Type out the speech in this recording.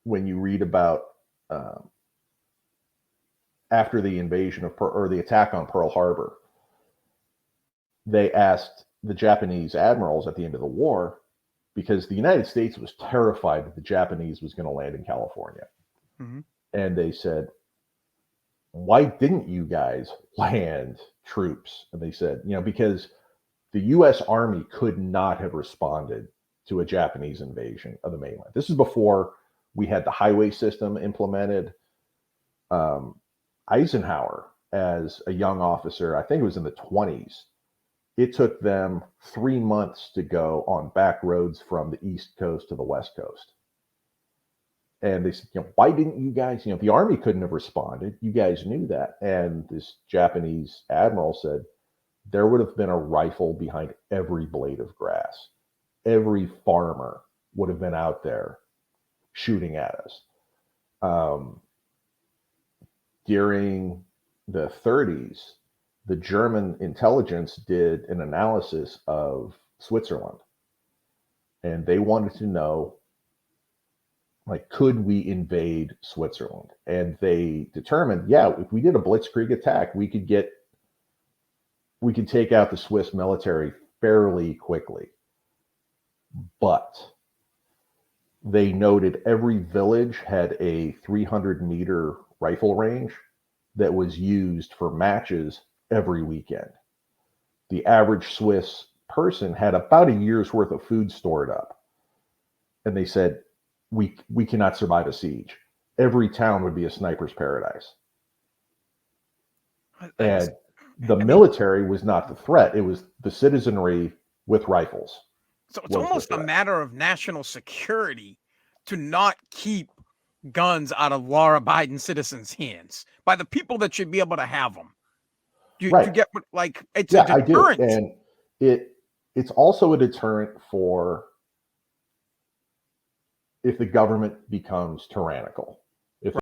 when you read about after the invasion of or the attack on Pearl Harbor, they asked the Japanese admirals at the end of the war, because the United States was terrified that the Japanese was going to land in California. Mm-hmm. And they said, why didn't you guys land troops? And they said, because the U.S. Army could not have responded to a Japanese invasion of the mainland. This is before we had the highway system implemented. Eisenhower, as a young officer, I think it was in the 20s, it took them 3 months to go on back roads from the East Coast to the West Coast. And they said, why didn't you guys, the Army couldn't have responded. You guys knew that. And this Japanese admiral said, there would have been a rifle behind every blade of grass. Every farmer would have been out there shooting at us. During the 30s, the German intelligence did an analysis of Switzerland, and they wanted to know, could we invade Switzerland? And they determined, if we did a blitzkrieg attack, we could take out the Swiss military fairly quickly. But they noted every village had a 300-meter rifle range that was used for matches every weekend. The average Swiss person had about a year's worth of food stored up. And they said, we cannot survive a siege. Every town would be a sniper's paradise. And the military was not the threat. It was the citizenry with rifles. So it's almost a matter of national security to not keep guns out of law-abiding citizens' hands by the people that should be able to have them. You get it's a deterrent. I do. And it's also a deterrent for if the government becomes tyrannical.